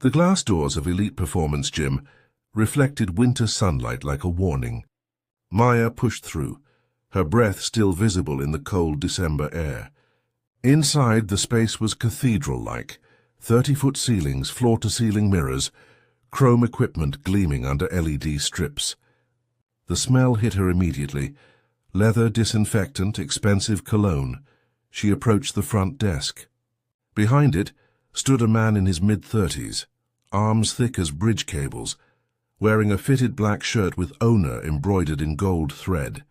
The glass doors of Elite Performance Gym reflected winter sunlight like a warning. Maya pushed through, her breath still visible in the cold December air. Inside, the space was cathedral-like, 30-foot ceilings, floor-to-ceiling mirrors, chrome equipment gleaming under LED strips. The smell hit her immediately. Leather, disinfectant, expensive cologne. She approached the front desk. Behind it stood a man in his mid-30s, arms thick as bridge cables, wearing a fitted black shirt with owner embroidered in gold thread.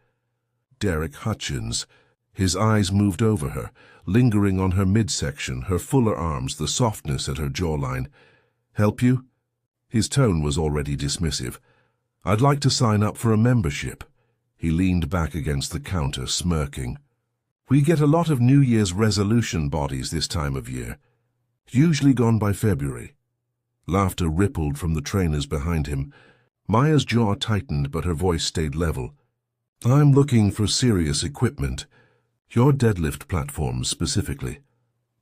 Derek Hutchins. His eyes moved over her, lingering on her midsection, her fuller arms, the softness at her jawline. "Help you?" His tone was already dismissive. "I'd like to sign up for a membership." He leaned back against the counter, smirking. "We get a lot of New Year's resolution bodies this time of year. Usually gone by February." Laughter rippled from the trainers behind him. Maya's jaw tightened, but her voice stayed level. "I'm looking for serious equipment. Your deadlift platforms specifically."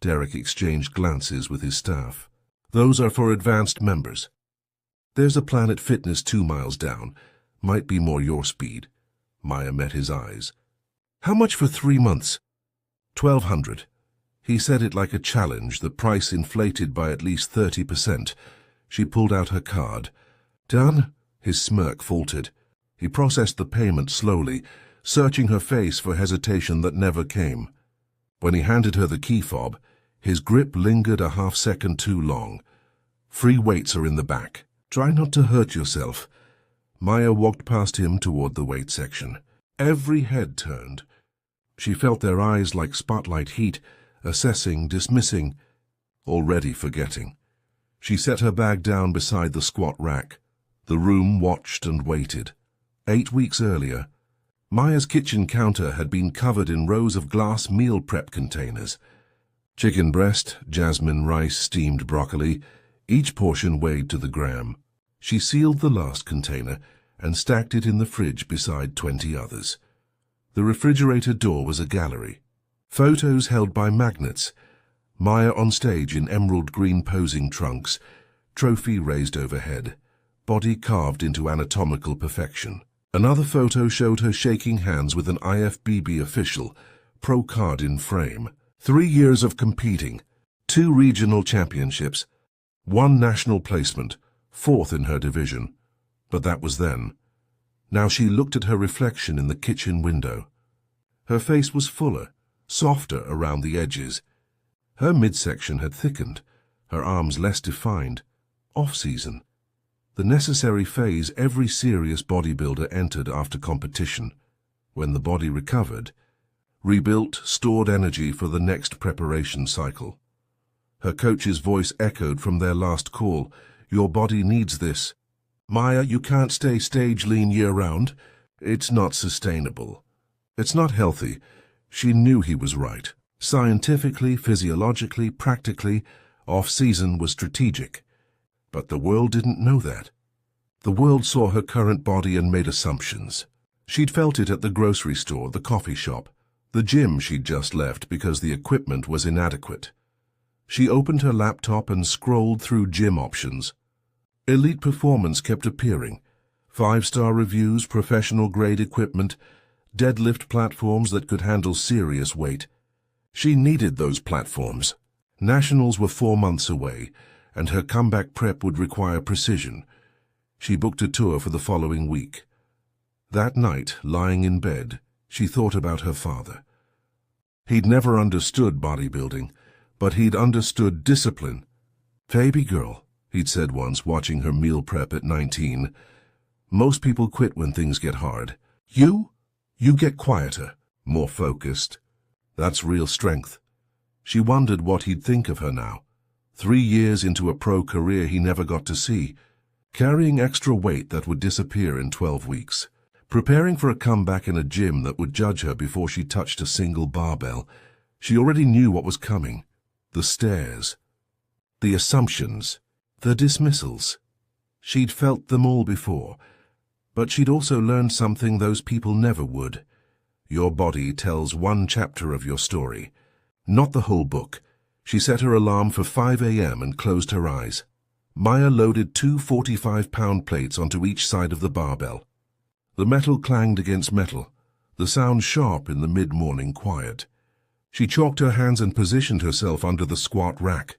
Derek exchanged glances with his staff. "Those are for advanced members. There's a Planet Fitness 2 miles down. Might be more your speed." Maya met his eyes. "How much for 3 months?" $1,200. He said it like a challenge, the price inflated by at least 30%. She pulled out her card. "Done?" His smirk faltered. He processed the payment slowly, searching her face for hesitation that never came. When he handed her the key fob, his grip lingered a half-second too long. "Free weights are in the back. Try not to hurt yourself." Maya walked past him toward the weight section. Every head turned. She felt their eyes like spotlight heat, assessing, dismissing, already forgetting. She set her bag down beside the squat rack. The room watched and waited. 8 weeks earlier, Maya's kitchen counter had been covered in rows of glass meal prep containers. Chicken breast, jasmine rice, steamed broccoli, each portion weighed to the gram. She sealed the last container and stacked it in the fridge beside 20 others. The refrigerator door was a gallery. Photos held by magnets. Maya on stage in emerald green posing trunks, trophy raised overhead, body carved into anatomical perfection. Another photo showed her shaking hands with an IFBB official, pro card in frame. 3 years of competing, 2 regional championships, 1 national placement, 4th in her division. But that was then. Now she looked at her reflection in the kitchen window. Her face was fuller, softer around the edges. Her midsection had thickened, her arms less defined. Off-season. The necessary phase every serious bodybuilder entered after competition. When the body recovered, rebuilt, stored energy for the next preparation cycle. Her coach's voice echoed from their last call. "Your body needs this. Maya, you can't stay stage lean year-round. It's not sustainable. It's not healthy." She knew he was right. Scientifically, physiologically, practically, off-season was strategic. But the world didn't know that. The world saw her current body and made assumptions. She'd felt it at the grocery store, the coffee shop, the gym she'd just left because the equipment was inadequate. She opened her laptop and scrolled through gym options. Elite Performance kept appearing. 5-star reviews, professional-grade equipment, deadlift platforms that could handle serious weight. She needed those platforms. Nationals were 4 months away, and her comeback prep would require precision. She booked a tour for the following week. That night, lying in bed, she thought about her father. He'd never understood bodybuilding, but he'd understood discipline. "Baby girl," he'd said once, watching her meal prep at 19. "Most people quit when things get hard. You get quieter, more focused. That's real strength." She wondered what he'd think of her now. 3 years into a pro career he never got to see, carrying extra weight that would disappear in 12 weeks, preparing for a comeback in a gym that would judge her before she touched a single barbell. She already knew what was coming. The stares, the assumptions, the dismissals. She'd felt them all before, but she'd also learned something those people never would. Your body tells one chapter of your story, not the whole book. She set her alarm for 5 a.m. and closed her eyes. Maya loaded two 45-pound plates onto each side of the barbell. The metal clanged against metal, the sound sharp in the mid-morning quiet. She chalked her hands and positioned herself under the squat rack,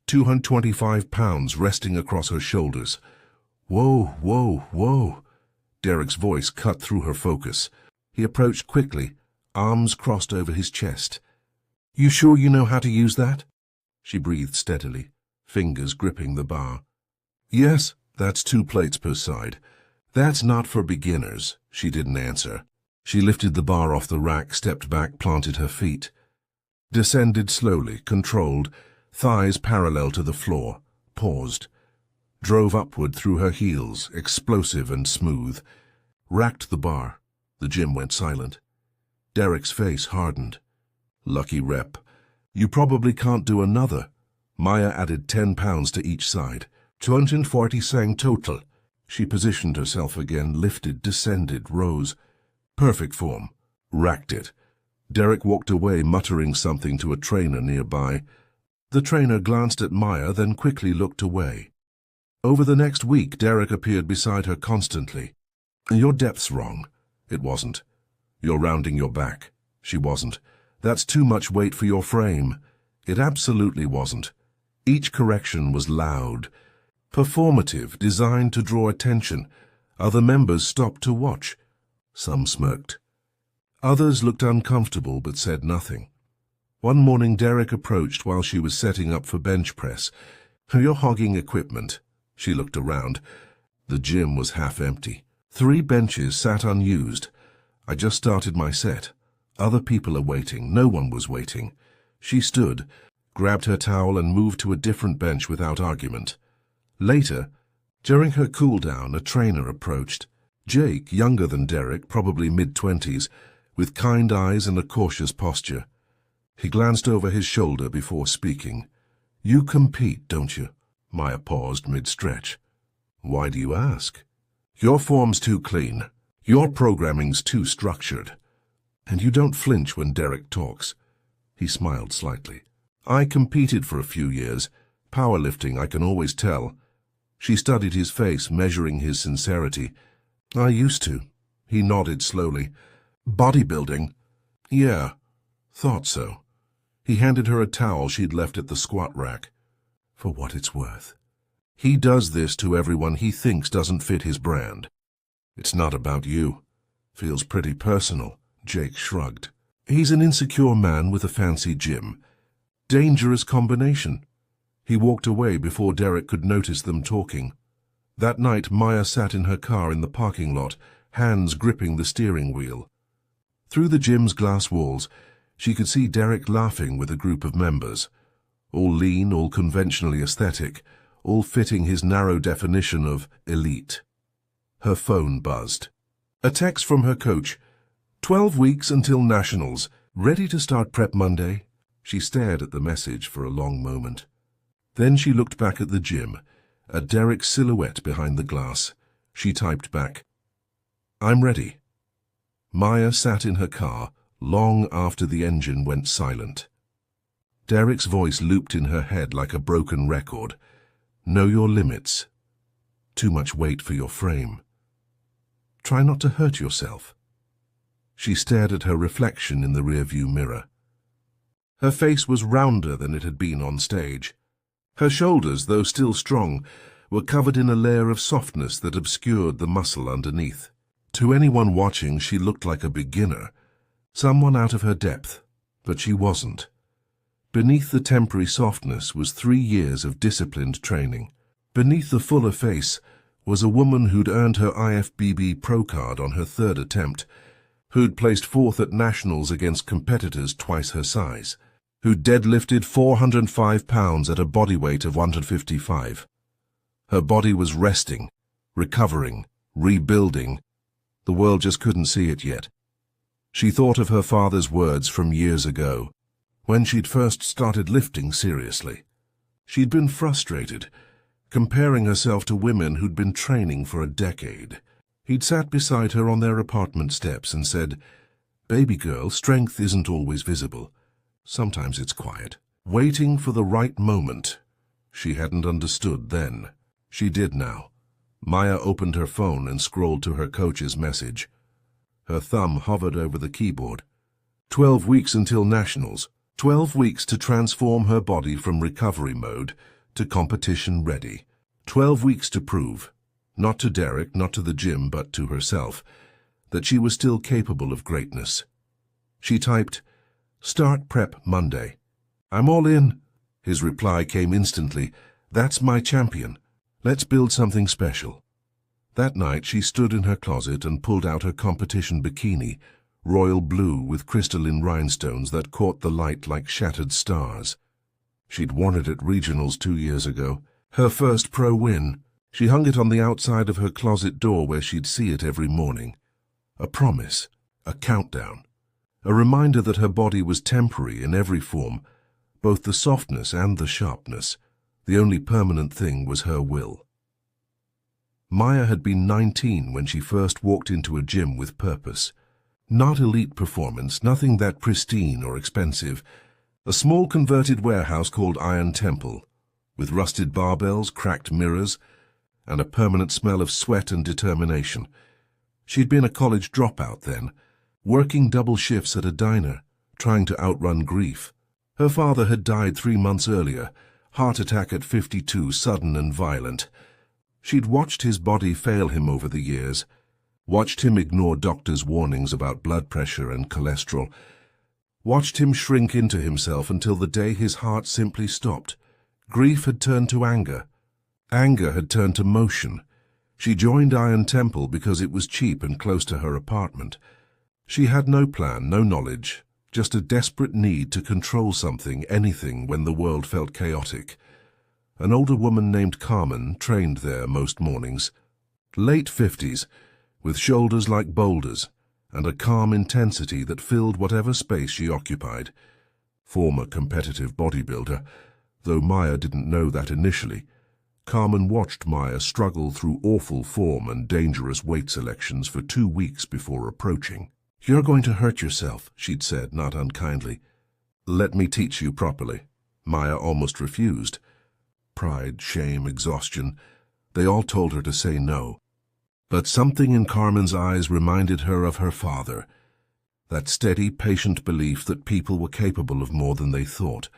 225 pounds resting across her shoulders. Whoa, whoa, whoa. Derek's voice cut through her focus. He approached quickly, arms crossed over his chest. You sure you know how to use that? She breathed steadily, fingers gripping the bar. Yes, that's 2 plates per side. That's not for beginners. She didn't answer. She lifted the bar off the rack, stepped back, planted her feet. Descended slowly, controlled, thighs parallel to the floor, paused. Drove upward through her heels, explosive and smooth. Racked the bar. The gym went silent. Derek's face hardened. Lucky rep. You probably can't do another. Maya added 10 pounds to each side. 240 sang total. She positioned herself again, lifted, descended, rose. Perfect form. Racked it. Derek walked away, muttering something to a trainer nearby. The trainer glanced at Maya, then quickly looked away. Over the next week, Derek appeared beside her constantly. Your depth's wrong. It wasn't. You're rounding your back. She wasn't. That's too much weight for your frame. It absolutely wasn't. Each correction was loud, performative, designed to draw attention. Other members stopped to watch. Some smirked. Others looked uncomfortable but said nothing. One morning Derek approached while she was setting up for bench press. You're hogging equipment. She looked around. The gym was half empty. 3 benches sat unused. I just started my set. Other people are waiting. No one was waiting. She stood, grabbed her towel and moved to a different bench without argument. Later, during her cool-down, a trainer approached. Jake, younger than Derek, probably mid-20s, with kind eyes and a cautious posture. He glanced over his shoulder before speaking. You compete, don't you? Maya paused mid-stretch. Why do you ask? Your form's too clean. Your programming's too structured. And you don't flinch when Derek talks. He smiled slightly. I competed for a few years. Powerlifting, I can always tell. She studied his face, measuring his sincerity. I used to. He nodded slowly. Bodybuilding? Yeah, thought so. He handed her a towel she'd left at the squat rack. For what it's worth. He does this to everyone he thinks doesn't fit his brand. It's not about you. Feels pretty personal. Jake shrugged. He's an insecure man with a fancy gym. Dangerous combination. He walked away before Derek could notice them talking. That night, Maya sat in her car in the parking lot, hands gripping the steering wheel. Through the gym's glass walls, she could see Derek laughing with a group of members. All lean, all conventionally aesthetic, all fitting his narrow definition of elite. Her phone buzzed. A text from her coach. 12 weeks until nationals. Ready to start prep Monday? She stared at the message for a long moment. Then she looked back at the gym, at Derek's silhouette behind the glass. She typed back, I'm ready. Maya sat in her car long after the engine went silent. Derek's voice looped in her head like a broken record. Know your limits. Too much weight for your frame. Try not to hurt yourself. She stared at her reflection in the rearview mirror. Her face was rounder than it had been on stage. Her shoulders, though still strong, were covered in a layer of softness that obscured the muscle underneath. To anyone watching, she looked like a beginner, someone out of her depth, but she wasn't. Beneath the temporary softness was 3 years of disciplined training. Beneath the fuller face was a woman who'd earned her IFBB Pro card on her 3rd attempt, who'd placed 4th at nationals against competitors twice her size, who'd deadlifted 405 pounds at a body weight of 155. Her body was resting, recovering, rebuilding. The world just couldn't see it yet. She thought of her father's words from years ago, when she'd first started lifting seriously. She'd been frustrated, comparing herself to women who'd been training for a decade. He'd sat beside her on their apartment steps and said, Baby girl, strength isn't always visible. Sometimes it's quiet, waiting for the right moment. She hadn't understood then. She did now. Maya opened her phone and scrolled to her coach's message. Her thumb hovered over the keyboard. 12 weeks until nationals. 12 weeks to transform her body from recovery mode to competition ready. 12 weeks to prove, not to Derek, not to the gym, but to herself, that she was still capable of greatness. She typed, "Start prep Monday." "I'm all in." His reply came instantly, "That's my champion. Let's build something special." That night she stood in her closet and pulled out her competition bikini, royal blue with crystalline rhinestones that caught the light like shattered stars. She'd worn it at regionals 2 years ago, her first pro win. She hung it on the outside of her closet door where she'd see it every morning. A promise, a countdown, a reminder that her body was temporary in every form, both the softness and the sharpness. The only permanent thing was her will. Maya had been 19 when she first walked into a gym with purpose. Not elite performance, nothing that pristine or expensive. A small converted warehouse called Iron Temple, with rusted barbells, cracked mirrors, and a permanent smell of sweat and determination. She'd been a college dropout then, working double shifts at a diner, trying to outrun grief. Her father had died 3 months earlier, heart attack at 52, sudden and violent. She'd watched his body fail him over the years, watched him ignore doctors' warnings about blood pressure and cholesterol, watched him shrink into himself until the day his heart simply stopped. Grief had turned to anger. Anger had turned to motion. She joined Iron Temple because it was cheap and close to her apartment. She had no plan, no knowledge, just a desperate need to control something, anything, when the world felt chaotic. An older woman named Carmen trained there most mornings. Late 50s, with shoulders like boulders, and a calm intensity that filled whatever space she occupied. Former competitive bodybuilder, though Maya didn't know that initially. Carmen watched Maya struggle through awful form and dangerous weight selections for 2 weeks before approaching. "You're going to hurt yourself," she'd said, not unkindly. "Let me teach you properly." Maya almost refused. Pride, shame, exhaustion, they all told her to say no. But something in Carmen's eyes reminded her of her father, that steady, patient belief that people were capable of more than they thought.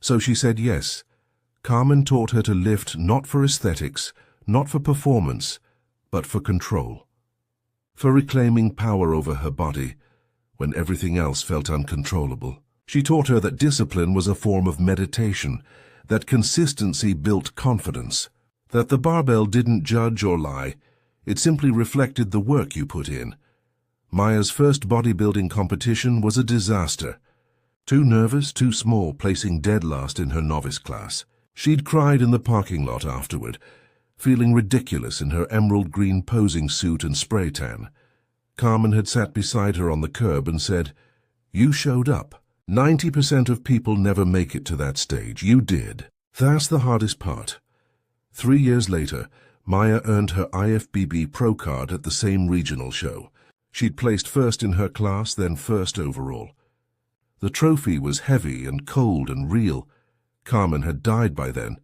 So she said yes. Carmen taught her to lift not for aesthetics, not for performance, but for control. For reclaiming power over her body when everything else felt uncontrollable. She taught her that discipline was a form of meditation, that consistency built confidence, that the barbell didn't judge or lie, it simply reflected the work you put in. Maya's first bodybuilding competition was a disaster. Too nervous, too small, placing dead last in her novice class. She'd cried in the parking lot afterward, feeling ridiculous in her emerald green posing suit and spray tan. Carmen had sat beside her on the curb and said, "You showed up. 90% of people never make it to that stage. You did. That's the hardest part." 3 years later, Maya earned her IFBB Pro card at the same regional show. She'd placed first in her class, then first overall. The trophy was heavy and cold and real. Carmen had died by then,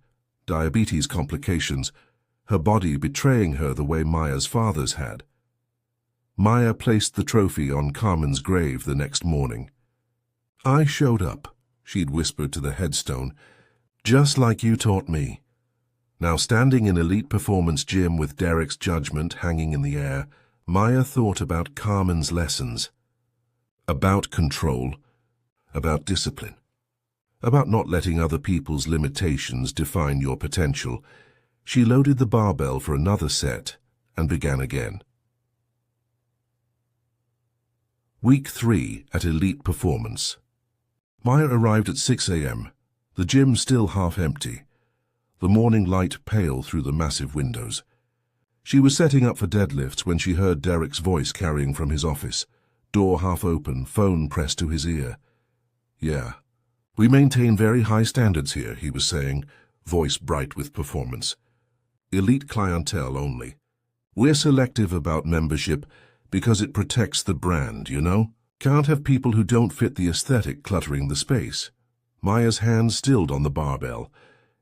diabetes complications, her body betraying her the way Maya's father's had. Maya placed the trophy on Carmen's grave the next morning. "I showed up," she'd whispered to the headstone, "just like you taught me." Now standing in elite performance gym with Derek's judgment hanging in the air, Maya thought about Carmen's lessons. About control, about discipline, about not letting other people's limitations define your potential. She loaded the barbell for another set and began again. Week 3 at Elite Performance. Maya arrived at 6 a.m., the gym still half empty, the morning light pale through the massive windows. She was setting up for deadlifts when she heard Derek's voice carrying from his office, door half open, phone pressed to his ear. "Yeah, we maintain very high standards here," he was saying, voice bright with performance. "Elite clientele only. We're selective about membership because it protects the brand, you know? Can't have people who don't fit the aesthetic cluttering the space." Maya's hand stilled on the barbell.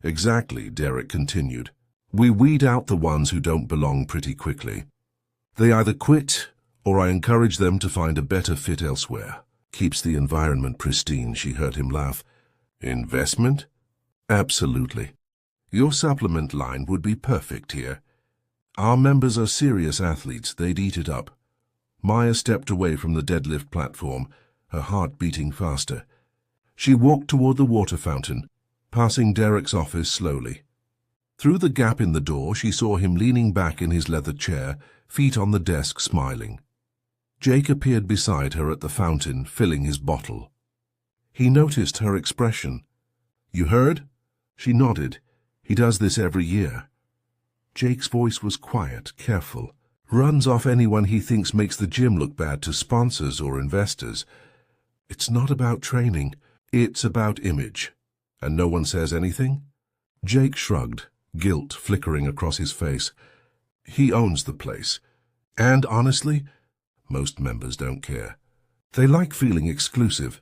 "Exactly," Derek continued. We weed out the ones who don't belong pretty quickly. They either quit, or I encourage them to find a better fit elsewhere. Keeps the environment pristine, she heard him laugh. Investment? Absolutely. Your supplement line would be perfect here. Our members are serious athletes, they'd eat it up. Maya stepped away from the deadlift platform, her heart beating faster. She walked toward the water fountain, passing Derek's office slowly. Through the gap in the door, she saw him leaning back in his leather chair, feet on the desk, smiling. Jake appeared beside her at the fountain, filling his bottle. He noticed her expression. You heard? She nodded. He does this every year. Jake's voice was quiet, careful. Runs off anyone he thinks makes the gym look bad to sponsors or investors. It's not about training. It's about image. And no one says anything? Jake shrugged, guilt flickering across his face. He owns the place. And honestly, most members don't care. They like feeling exclusive.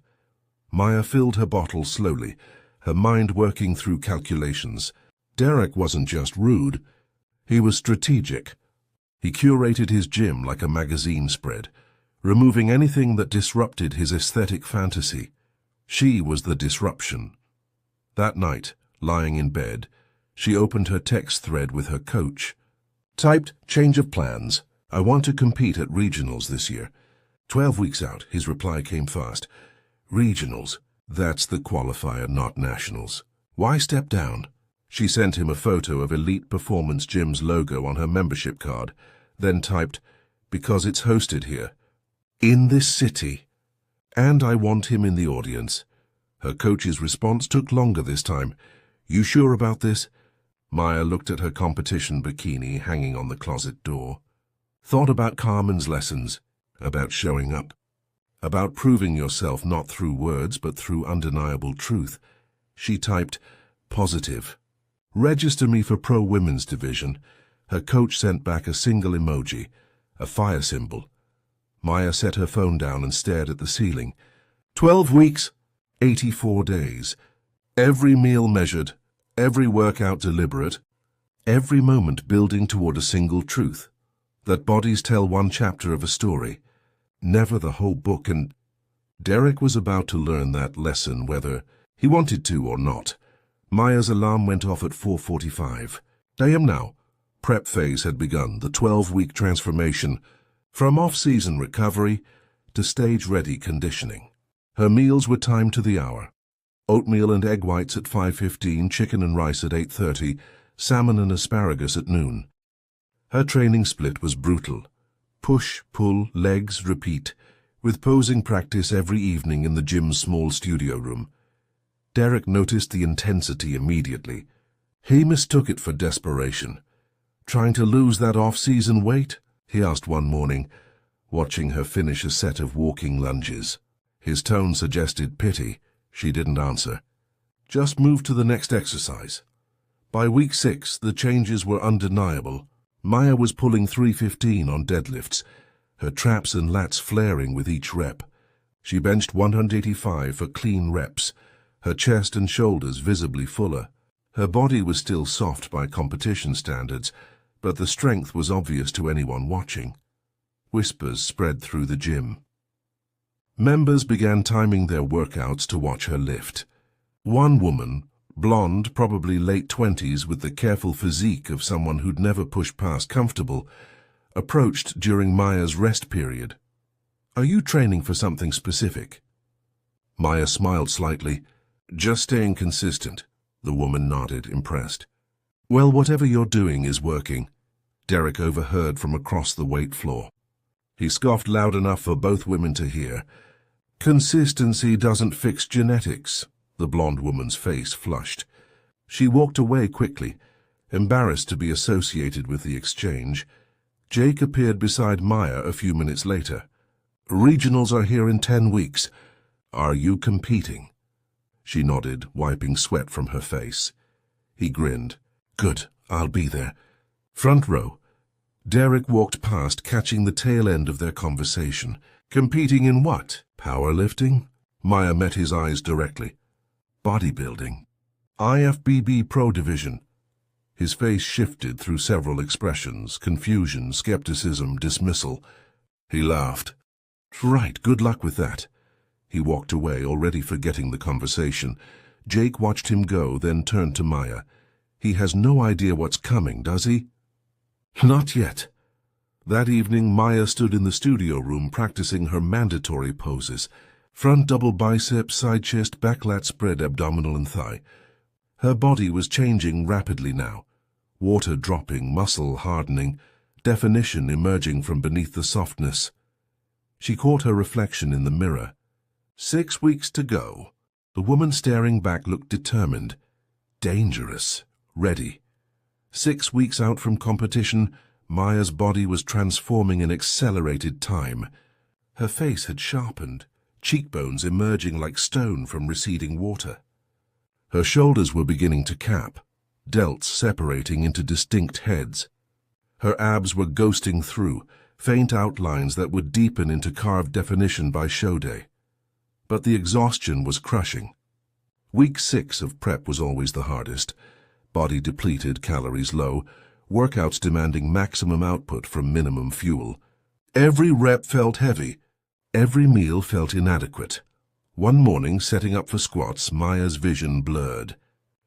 Maya filled her bottle slowly, her mind working through calculations. Derek wasn't just rude. He was strategic. He curated his gym like a magazine spread, removing anything that disrupted his aesthetic fantasy. She was the disruption. That night, lying in bed, she opened her text thread with her coach. Typed, change of plans. I want to compete at regionals this year. 12 weeks out, his reply came fast. Regionals. That's the qualifier, not nationals. Why step down? She sent him a photo of Elite Performance Gym's logo on her membership card, then typed, because it's hosted here. In this city. And I want him in the audience. Her coach's response took longer this time. You sure about this? Maya looked at her competition bikini hanging on the closet door. Thought about Carmen's lessons, about showing up, about proving yourself not through words but through undeniable truth. She typed, positive. Register me for Pro Women's Division. Her coach sent back a single emoji, a fire symbol. Maya set her phone down and stared at the ceiling. 12 weeks, 84 days. Every meal measured, every workout deliberate, every moment building toward a single truth. That bodies tell one chapter of a story, never the whole book, and Derek was about to learn that lesson whether he wanted to or not. Maya's alarm went off at 4:45. AM now. Prep phase had begun, the 12-week transformation, from off-season recovery to stage-ready conditioning. Her meals were timed to the hour. Oatmeal and egg whites at 5:15, chicken and rice at 8:30, salmon and asparagus at noon. Her training split was brutal. Push, pull, legs, repeat, with posing practice every evening in the gym's small studio room. Derek noticed the intensity immediately. He mistook it for desperation. Trying to lose that off-season weight? He asked one morning, watching her finish a set of walking lunges. His tone suggested pity. She didn't answer. Just move to the next exercise. By week 6, the changes were undeniable. Maya was pulling 315 on deadlifts, her traps and lats flaring with each rep. She benched 185 for clean reps, her chest and shoulders visibly fuller. Her body was still soft by competition standards, but the strength was obvious to anyone watching. Whispers spread through the gym. Members began timing their workouts to watch her lift. One woman, blonde, probably late 20s with the careful physique of someone who'd never pushed past comfortable, approached during Maya's rest period. Are you training for something specific? Maya smiled slightly. Just staying consistent. The woman nodded, impressed. Well, whatever you're doing is working. Derek overheard from across the weight floor. He scoffed loud enough for both women to hear. Consistency doesn't fix genetics. The blonde woman's face flushed. She walked away quickly, embarrassed to be associated with the exchange. Jake appeared beside Maya a few minutes later. Regionals are here in 10 weeks. Are you competing? She nodded, wiping sweat from her face. He grinned. Good, I'll be there. Front row. Derek walked past, catching the tail end of their conversation. Competing in what? Powerlifting? Maya met his eyes directly. Bodybuilding. IFBB Pro division. His face shifted through several expressions: confusion, skepticism, dismissal. He laughed. "Right, good luck with that." He walked away, already forgetting the conversation. Jake watched him go, then turned to Maya. "He has no idea what's coming, does he?" "Not yet." That evening, Maya stood in the studio room practicing her mandatory poses: front double bicep, side chest, back lat spread, abdominal and thigh. Her body was changing rapidly now. Water dropping, muscle hardening, definition emerging from beneath the softness. She caught her reflection in the mirror. 6 weeks to go. The woman staring back looked determined, dangerous, ready. 6 weeks out from competition, Maya's body was transforming in accelerated time. Her face had sharpened, cheekbones emerging like stone from receding water. Her shoulders were beginning to cap, delts separating into distinct heads. Her abs were ghosting through, faint outlines that would deepen into carved definition by show day. But the exhaustion was crushing. Week 6 of prep was always the hardest. Body depleted, calories low, workouts demanding maximum output from minimum fuel. Every rep felt heavy. Every meal felt inadequate. One morning, setting up for squats, Maya's vision blurred.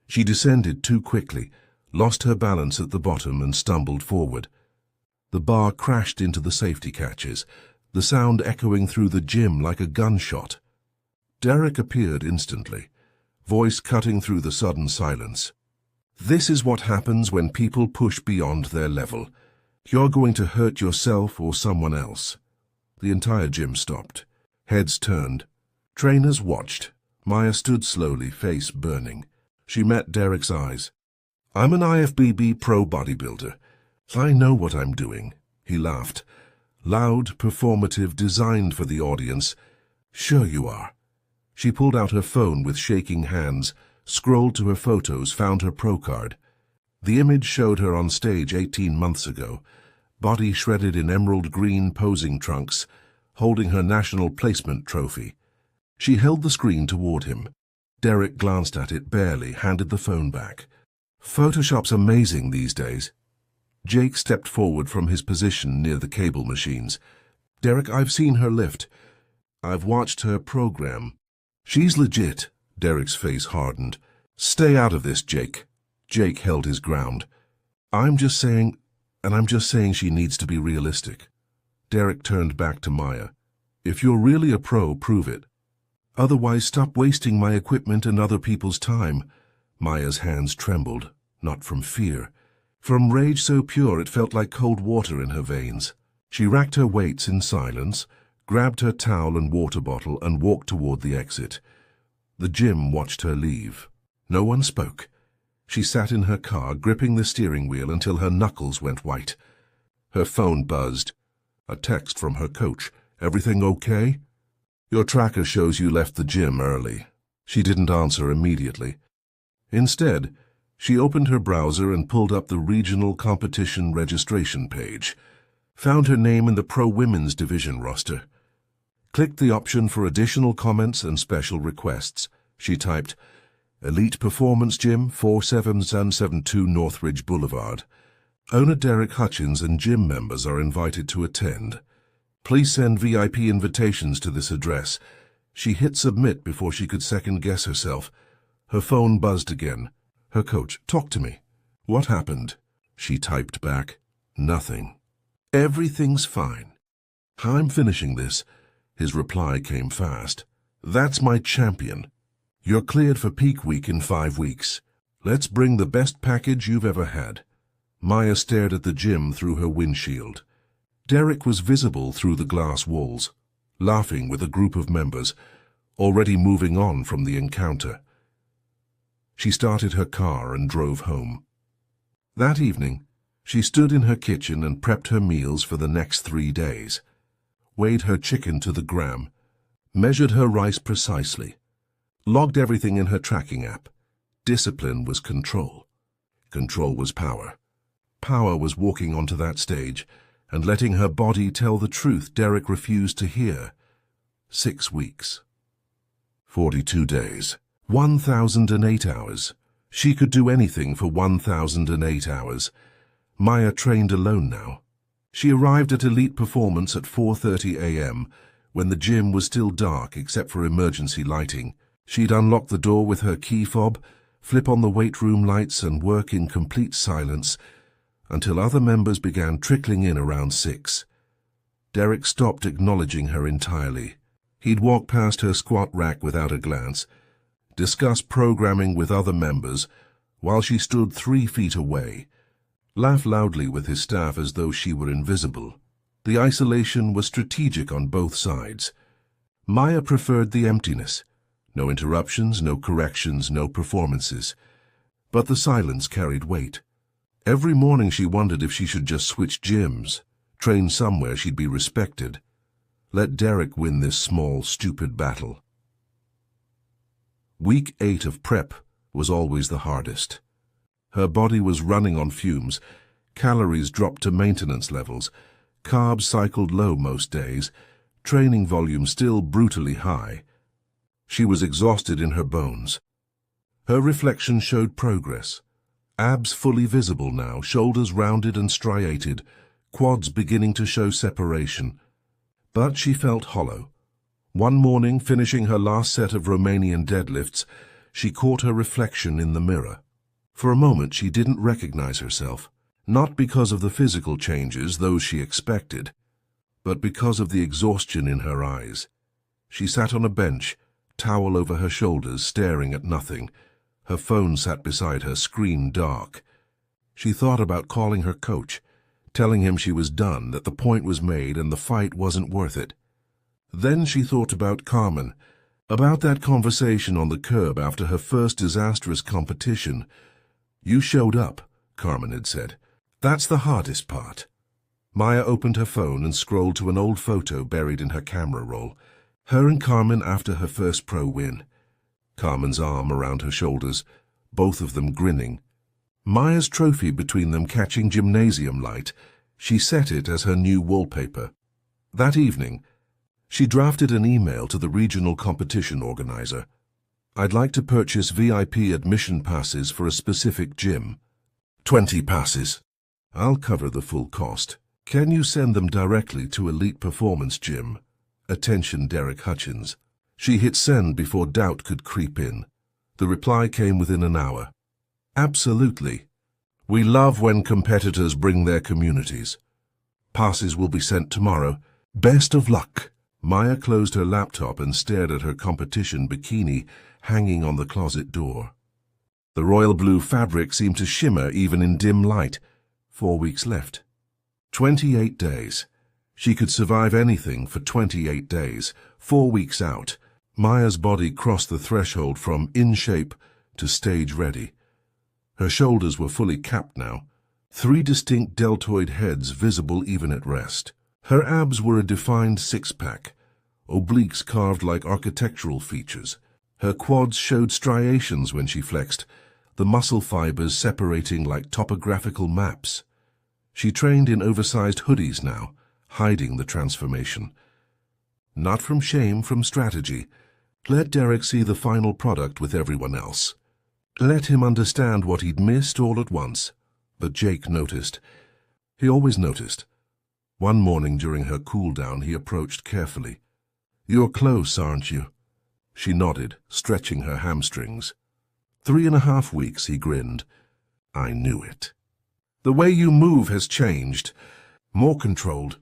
She descended too quickly, lost her balance at the bottom and stumbled forward. The bar crashed into the safety catches, the sound echoing through the gym like a gunshot. Derek appeared instantly, voice cutting through the sudden silence. "This is what happens when people push beyond their level. You're going to hurt yourself or someone else." The entire gym stopped. Heads turned. Trainers watched. Maya stood slowly, face burning. She met Derek's eyes. "I'm an IFBB Pro bodybuilder. I know what I'm doing." He laughed. Loud, performative, designed for the audience. "Sure you are." She pulled out her phone with shaking hands, scrolled to her photos, found her pro card. The image showed her on stage 18 months ago, body shredded in emerald green posing trunks, holding her national placement trophy. She held the screen toward him. Derek glanced at it barely, handed the phone back. "Photoshop's amazing these days." Jake stepped forward from his position near the cable machines. "Derek, I've seen her lift. I've watched her program. She's legit." Derek's face hardened. "Stay out of this, Jake." Jake held his ground. I'm just saying she needs to be realistic." Derek turned back to Maya. "If you're really a pro, prove it. Otherwise, stop wasting my equipment and other people's time." Maya's hands trembled, not from fear. From rage so pure it felt like cold water in her veins. She racked her weights in silence, grabbed her towel and water bottle and walked toward the exit. The gym watched her leave. No one spoke. She sat in her car, gripping the steering wheel until her knuckles went white. Her phone buzzed. A text from her coach. "Everything okay? Your tracker shows you left the gym early." She didn't answer immediately. Instead, she opened her browser and pulled up the regional competition registration page. Found her name in the Pro Women's Division roster. Clicked the option for additional comments and special requests. She typed, "Elite Performance Gym, 47772 Northridge Boulevard. Owner Derek Hutchins and gym members are invited to attend. Please send VIP invitations to this address." She hit submit before she could second-guess herself. Her phone buzzed again. Her coach, "Talk to me." "What happened?" She typed back, "Nothing." "Everything's fine." "I'm finishing this." His reply came fast. "That's my champion. You're cleared for peak week in 5 weeks. Let's bring the best package you've ever had." Maya stared at the gym through her windshield. Derek was visible through the glass walls, laughing with a group of members, already moving on from the encounter. She started her car and drove home. That evening, she stood in her kitchen and prepped her meals for the next 3 days. Weighed her chicken to the gram, measured her rice precisely, logged everything in her tracking app. Discipline was control. Control was power. Power was walking onto that stage and letting her body tell the truth Derek refused to hear. 6 weeks. 42 days. 1,008 hours. She could do anything for 1,008 hours. Maya trained alone now. She arrived at Elite Performance at 4:30 a.m. when the gym was still dark except for emergency lighting. She'd unlock the door with her key fob, flip on the weight room lights and work in complete silence until other members began trickling in around 6. Derek stopped acknowledging her entirely. He'd walk past her squat rack without a glance, discuss programming with other members while she stood 3 feet away, laugh loudly with his staff as though she were invisible. The isolation was strategic on both sides. Maya preferred the emptiness. No interruptions, no corrections, no performances. But the silence carried weight. Every morning she wondered if she should just switch gyms, train somewhere she'd be respected. Let Derek win this small, stupid battle. Week 8 of prep was always the hardest. Her body was running on fumes, calories dropped to maintenance levels, carbs cycled low most days, training volume still brutally high. She was exhausted in her bones. Her reflection showed progress. Abs fully visible now, shoulders rounded and striated, quads beginning to show separation. But she felt hollow. One morning, finishing her last set of Romanian deadlifts, she caught her reflection in the mirror. For a moment she didn't recognize herself, not because of the physical changes, those she expected, but because of the exhaustion in her eyes. She sat on a bench, towel over her shoulders, staring at nothing. Her phone sat beside her, screen dark. She thought about calling her coach, telling him she was done, that the point was made and the fight wasn't worth it. Then she thought about Carmen, about that conversation on the curb after her first disastrous competition. "You showed up," Carmen had said. "That's the hardest part." Maya opened her phone and scrolled to an old photo buried in her camera roll. Her and Carmen after her first pro win. Carmen's arm around her shoulders, both of them grinning. Maya's trophy between them catching gymnasium light. She set it as her new wallpaper. That evening, she drafted an email to the regional competition organizer. "I'd like to purchase VIP admission passes for a specific gym. 20 passes. I'll cover the full cost. Can you send them directly to Elite Performance Gym? Attention Derek Hutchins." She hit send before doubt could creep in. The reply came within an hour. "Absolutely. We love when competitors bring their communities. Passes will be sent tomorrow. Best of luck." Maya closed her laptop and stared at her competition bikini hanging on the closet door. The royal blue fabric seemed to shimmer even in dim light. 4 weeks left. 28 days. She could survive anything for 28 days. 4 weeks out, Maya's body crossed the threshold from in shape to stage ready. Her shoulders were fully capped now, 3 distinct deltoid heads visible even at rest. Her abs were a defined six-pack, obliques carved like architectural features. Her quads showed striations when she flexed, the muscle fibers separating like topographical maps. She trained in oversized hoodies now, hiding the transformation. Not from shame, from strategy. Let Derek see the final product with everyone else. Let him understand what he'd missed all at once. But Jake noticed. He always noticed. One morning during her cool-down, he approached carefully. "You're close, aren't you?" She nodded, stretching her hamstrings. 3.5 weeks, he grinned. "I knew it. The way you move has changed. More controlled,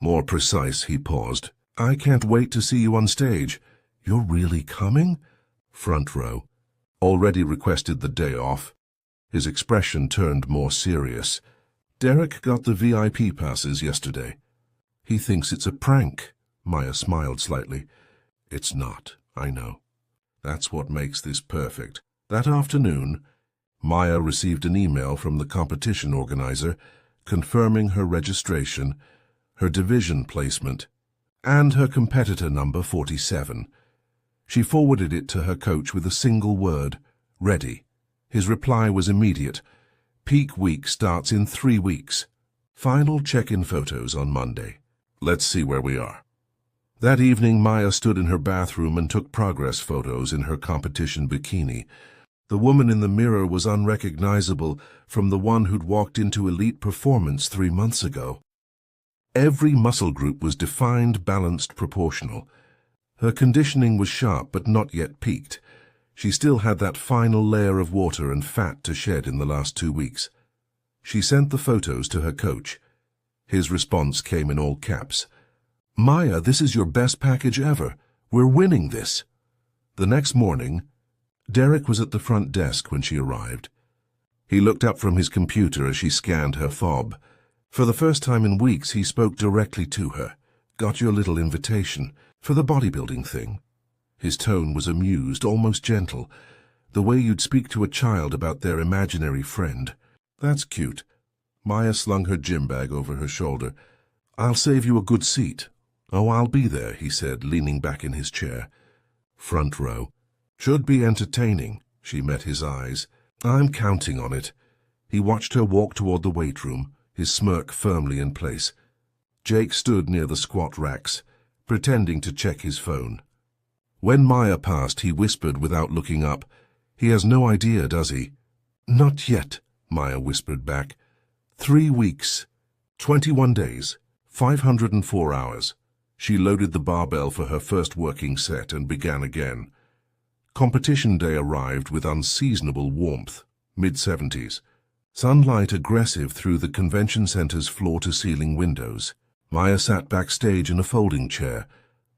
more precise," he paused. "I can't wait to see you on stage." "You're really coming?" Front row. Already requested the day off. His expression turned more serious. "Derek got the VIP passes yesterday. He thinks it's a prank." Maya smiled slightly. "It's not, I know. That's what makes this perfect." That afternoon, Maya received an email from the competition organizer confirming her registration, her division placement, and her competitor number 47. She forwarded it to her coach with a single word, "Ready." His reply was immediate. "Peak week starts in 3 weeks. Final check-in photos on Monday. Let's see where we are." That evening, Maya stood in her bathroom and took progress photos in her competition bikini. The woman in the mirror was unrecognizable from the one who'd walked into elite performance 3 months ago. Every muscle group was defined, balanced, proportional. Her conditioning was sharp but not yet peaked. She still had that final layer of water and fat to shed in the last 2 weeks. She sent the photos to her coach. His response came in all caps. "Maya, this is your best package ever. We're winning this." The next morning, Derek was at the front desk when she arrived. He looked up from his computer as she scanned her fob. For the first time in weeks, he spoke directly to her. "Got your little invitation for the bodybuilding thing." His tone was amused, almost gentle, the way you'd speak to a child about their imaginary friend. "That's cute." Maya slung her gym bag over her shoulder. "I'll save you a good seat." "Oh, I'll be there," he said, leaning back in his chair. "Front row. Should be entertaining." She met his eyes. "I'm counting on it." He watched her walk toward the weight room, his smirk firmly in place. Jake stood near the squat racks, pretending to check his phone. When Maya passed, he whispered without looking up, "He has no idea, does he?" "Not yet," Maya whispered back. 3 weeks, 21 days, 504 hours. She loaded the barbell for her first working set and began again. Competition day arrived with unseasonable warmth, mid-70s. Sunlight aggressive through the convention center's floor-to-ceiling windows. Maya sat backstage in a folding chair,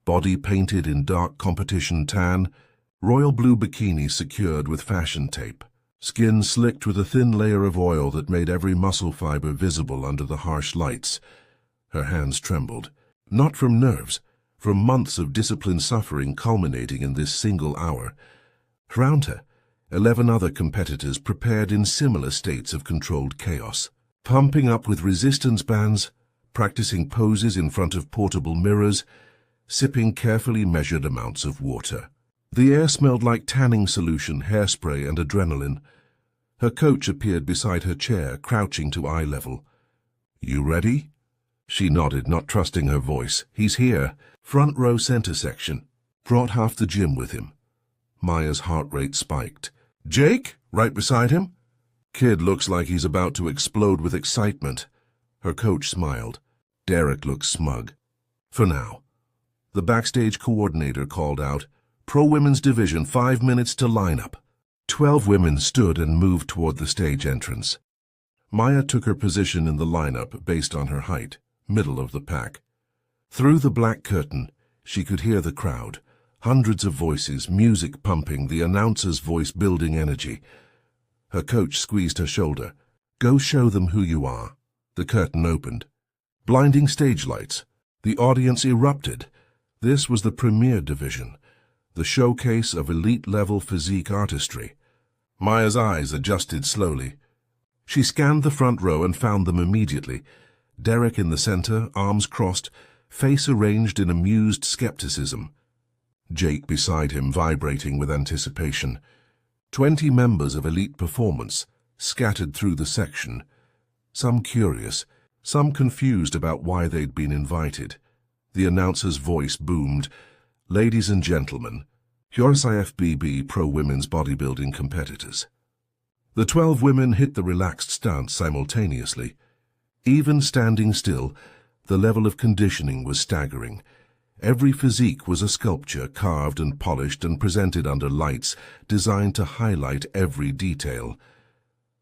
body painted in dark competition tan, royal blue bikini secured with fashion tape, skin slicked with a thin layer of oil that made every muscle fiber visible under the harsh lights. Her hands trembled, not from nerves, from months of disciplined suffering culminating in this single hour. Around her, 11 other competitors prepared in similar states of controlled chaos, pumping up with resistance bands, practicing poses in front of portable mirrors, sipping carefully measured amounts of water. The air smelled like tanning solution, hairspray, and adrenaline. Her coach appeared beside her chair, crouching to eye level. "You ready?" She nodded, not trusting her voice. "He's here. Front row center section. Brought half the gym with him." Maya's heart rate spiked. "Jake? Right beside him?" "Kid looks like he's about to explode with excitement." Her coach smiled. Derek looked smug. "For now." The backstage coordinator called out, "Pro Women's Division, 5 minutes to line up." 12 women stood and moved toward the stage entrance. Maya took her position in the lineup based on her height, middle of the pack. Through the black curtain, she could hear the crowd, hundreds of voices, music pumping, the announcer's voice building energy. Her coach squeezed her shoulder. "Go show them who you are." The curtain opened. Blinding stage lights. The audience erupted. This was the premier division, the showcase of elite-level physique artistry. Maya's eyes adjusted slowly. She scanned the front row and found them immediately. Derek in the center, arms crossed, face arranged in amused skepticism. Jake beside him, vibrating with anticipation. 20 members of elite performance, scattered through the section. Some curious, some confused about why they'd been invited. The announcer's voice boomed, "Ladies and gentlemen, here's IFBB Pro Women's Bodybuilding competitors." The 12 women hit the relaxed stance simultaneously. Even standing still, the level of conditioning was staggering. Every physique was a sculpture, carved and polished and presented under lights designed to highlight every detail.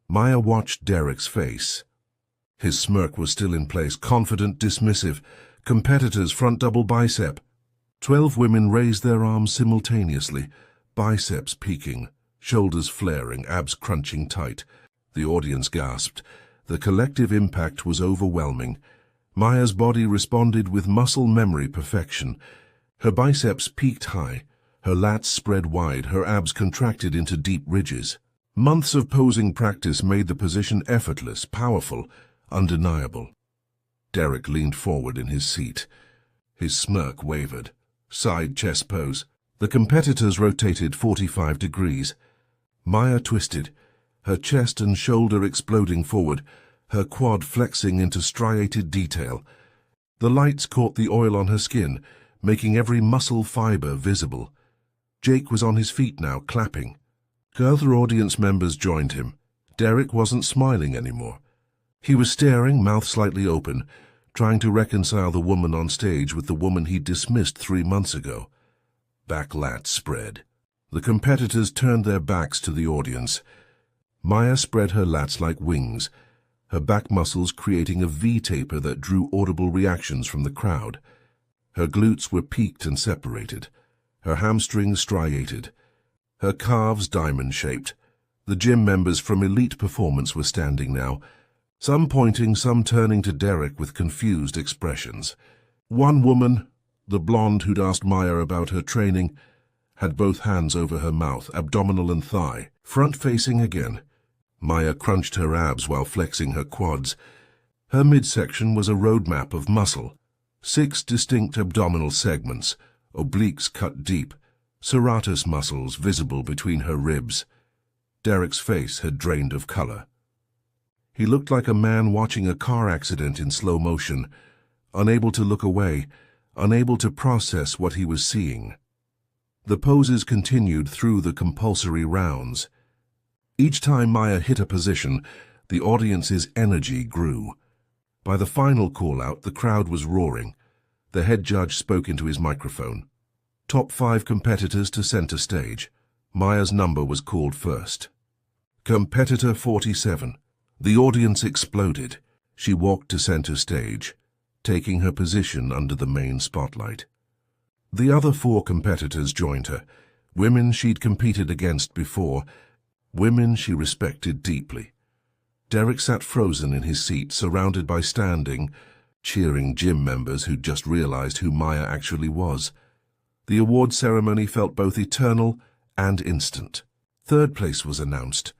Maya watched Derek's face. His smirk was still in place, confident, dismissive. Competitors, front double bicep. 12 women raised their arms simultaneously, biceps peaking, shoulders flaring, abs crunching tight. The audience gasped. The collective impact was overwhelming. Maya's body responded with muscle memory perfection. Her biceps peaked high, her lats spread wide, her abs contracted into deep ridges. Months of posing practice made the position effortless, powerful, undeniable. Derek leaned forward in his seat. His smirk wavered. Side chest pose. The competitors rotated 45 degrees. Maya twisted, her chest and shoulder exploding forward, her quad flexing into striated detail. The lights caught the oil on her skin, making every muscle fiber visible. Jake was on his feet now, clapping. Other audience members joined him. Derek wasn't smiling anymore. He was staring, mouth slightly open, trying to reconcile the woman on stage with the woman he'd dismissed 3 months ago. Back lats spread. The competitors turned their backs to the audience. Maya spread her lats like wings, her back muscles creating a V-taper that drew audible reactions from the crowd. Her glutes were peaked and separated, her hamstrings striated, her calves diamond-shaped. The gym members from Elite Performance were standing now, some pointing, some turning to Derek with confused expressions. One woman, the blonde who'd asked Maya about her training, had both hands over her mouth, abdominal and thigh, front-facing again. Maya crunched her abs while flexing her quads. Her midsection was a roadmap of muscle. 6 distinct abdominal segments, obliques cut deep, serratus muscles visible between her ribs. Derek's face had drained of color. He looked like a man watching a car accident in slow motion, unable to look away, unable to process what he was seeing. The poses continued through the compulsory rounds. Each time Maya hit a position, the audience's energy grew. By the final call-out, the crowd was roaring. The head judge spoke into his microphone. Top 5 competitors to center stage. Maya's number was called first. Competitor 47. The audience exploded. She walked to center stage, taking her position under the main spotlight. The other 4 competitors joined her, women she'd competed against before, women she respected deeply. Derek sat frozen in his seat, surrounded by standing, cheering gym members who'd just realized who Maya actually was. The award ceremony felt both eternal and instant. 3rd place was announced,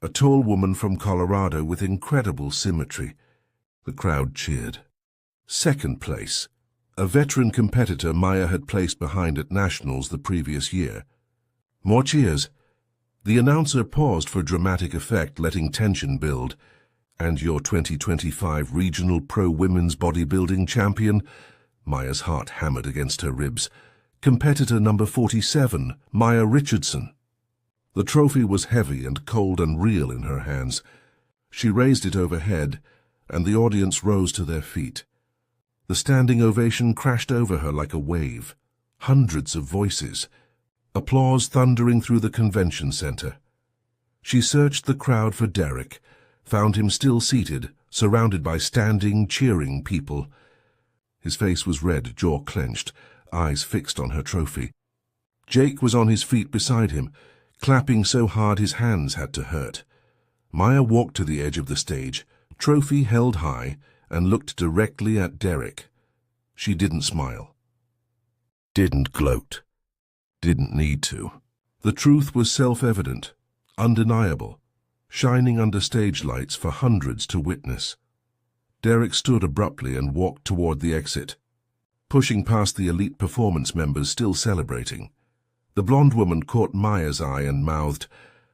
a tall woman from Colorado with incredible symmetry. The crowd cheered. 2nd place, a veteran competitor Maya had placed behind at Nationals the previous year. More cheers. The announcer paused for dramatic effect, letting tension build. And your 2025 Regional Pro Women's Bodybuilding Champion? Maya's heart hammered against her ribs. Competitor number 47, Maya Richardson. The trophy was heavy and cold and real in her hands. She raised it overhead, and the audience rose to their feet. The standing ovation crashed over her like a wave. Hundreds of voices. Applause thundering through the convention center. She searched the crowd for Derek, found him still seated, surrounded by standing, cheering people. His face was red, jaw clenched, eyes fixed on her trophy. Jake was on his feet beside him, clapping so hard his hands had to hurt. Maya walked to the edge of the stage, trophy held high, and looked directly at Derek. She didn't smile. Didn't gloat. Didn't need to. The truth was self-evident, undeniable, shining under stage lights for hundreds to witness. Derek stood abruptly and walked toward the exit, pushing past the Elite Performance members still celebrating. The blonde woman caught Maya's eye and mouthed,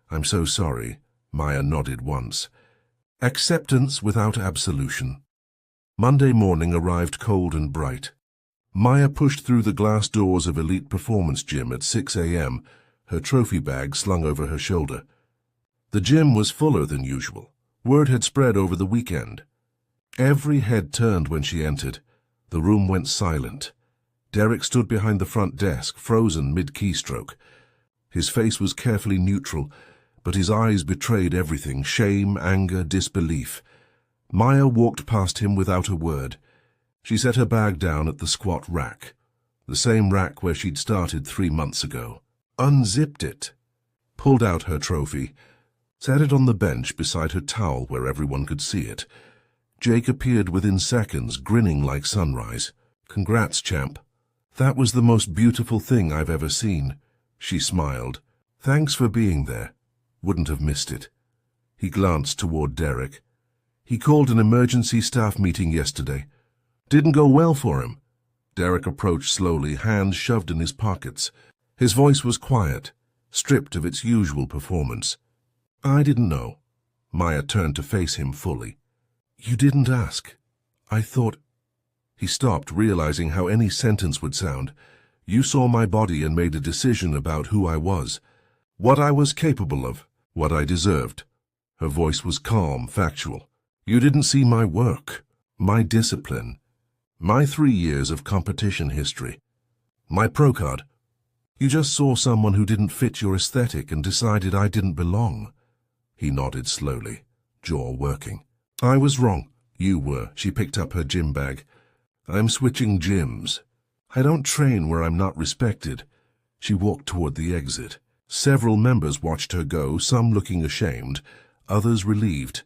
"I'm so sorry." Maya nodded once. Acceptance without absolution. Monday morning arrived cold and bright. Maya pushed through the glass doors of Elite Performance Gym at 6 a.m., her trophy bag slung over her shoulder. The gym was fuller than usual. Word had spread over the weekend. Every head turned when she entered. The room went silent. Derek stood behind the front desk, frozen mid-keystroke. His face was carefully neutral, but his eyes betrayed everything: shame, anger, disbelief. Maya walked past him without a word. She set her bag down at the squat rack, the same rack where she'd started 3 months ago, unzipped it, pulled out her trophy, set it on the bench beside her towel where everyone could see it. Jake appeared within seconds, grinning like sunrise. "Congrats, champ. That was the most beautiful thing I've ever seen." She smiled. "Thanks for being there. Wouldn't have missed it." He glanced toward Derek. "He called an emergency staff meeting yesterday. Didn't go well for him." Derek approached slowly, hands shoved in his pockets. His voice was quiet, stripped of its usual performance. "I didn't know." Maya turned to face him fully. "You didn't ask. I thought—" He stopped, realizing how any sentence would sound. "You saw my body and made a decision about who I was. What I was capable of, what I deserved. Her voice was calm, factual. You didn't see my work, my discipline, my 3 years of competition history, my pro card. You just saw someone who didn't fit your aesthetic and decided I didn't belong. He nodded slowly, jaw working. I was wrong. You were. She picked up her gym bag. I'm switching gyms. I don't train where I'm not respected. She walked toward the exit. Several members watched her go, some looking ashamed, others relieved.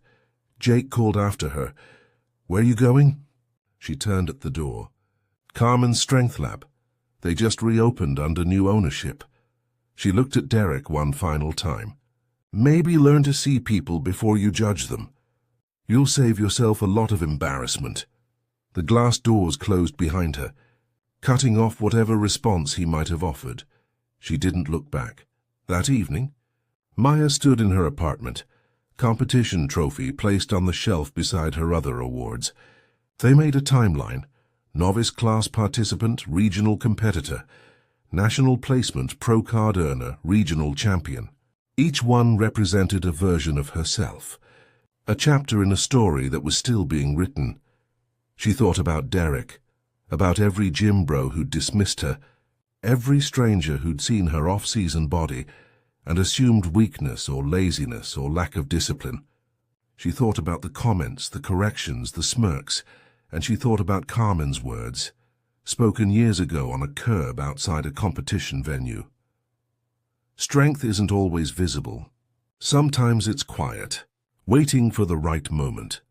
Jake called after her. Where you going? She turned at the door. Carmen's Strength Lab. They just reopened under new ownership. She looked at Derek one final time. Maybe learn to see people before you judge them. You'll save yourself a lot of embarrassment. The glass doors closed behind her, cutting off whatever response he might have offered. She didn't look back. That evening, Maya stood in her apartment, competition trophy placed on the shelf beside her other awards. They made a timeline: novice class participant, regional competitor, national placement, pro card earner, regional champion. Each one represented a version of herself, a chapter in a story that was still being written. She thought about Derek, about every gym bro who'd dismissed her, every stranger who'd seen her off-season body and assumed weakness or laziness or lack of discipline. She thought about the comments, the corrections, the smirks, and she thought about Carmen's words, spoken years ago on a curb outside a competition venue. Strength isn't always visible. Sometimes it's quiet, waiting for the right moment.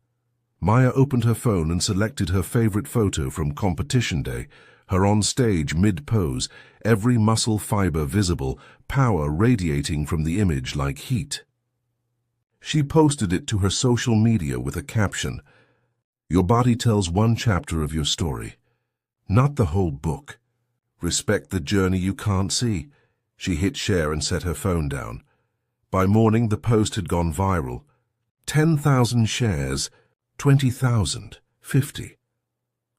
Maya opened her phone and selected her favorite photo from competition day, her on stage mid-pose, every muscle fiber visible, power radiating from the image like heat. She posted it to her social media with a caption, "Your body tells one chapter of your story, not the whole book. Respect the journey you can't see." She hit share and set her phone down. By morning, the post had gone viral. 10,000 shares, 20,000, 50.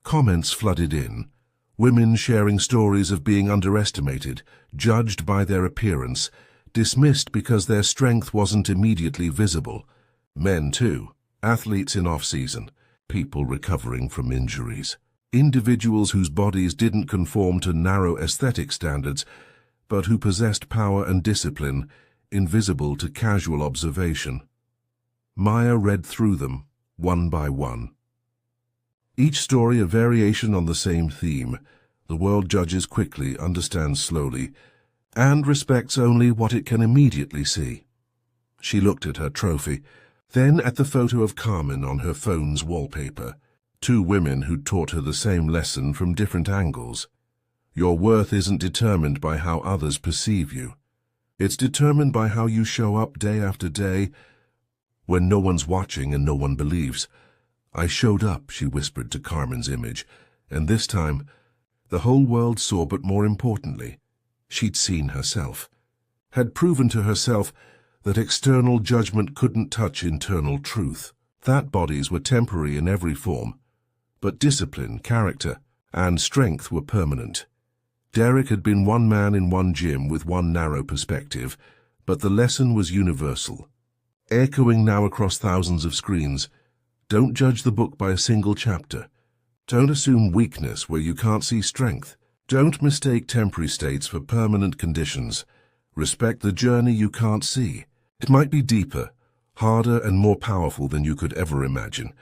Comments flooded in. Women sharing stories of being underestimated, judged by their appearance, dismissed because their strength wasn't immediately visible. Men too, athletes in off-season, people recovering from injuries, individuals whose bodies didn't conform to narrow aesthetic standards, but who possessed power and discipline, invisible to casual observation. Maya read through them, one by one. Each story a variation on the same theme. The world judges quickly, understands slowly, and respects only what it can immediately see. She looked at her trophy, then at the photo of Carmen on her phone's wallpaper. 2 women who'd taught her the same lesson from different angles. Your worth isn't determined by how others perceive you. It's determined by how you show up day after day when no one's watching and no one believes. I showed up, she whispered to Carmen's image, and this time the whole world saw, but more importantly, she'd seen herself, had proven to herself that external judgment couldn't touch internal truth, that bodies were temporary in every form, but discipline, character, and strength were permanent. Derek had been one man in one gym with one narrow perspective, but the lesson was universal, echoing now across thousands of screens. Don't judge the book by a single chapter. Don't assume weakness where you can't see strength. Don't mistake temporary states for permanent conditions. Respect the journey you can't see. It might be deeper, harder, and more powerful than you could ever imagine,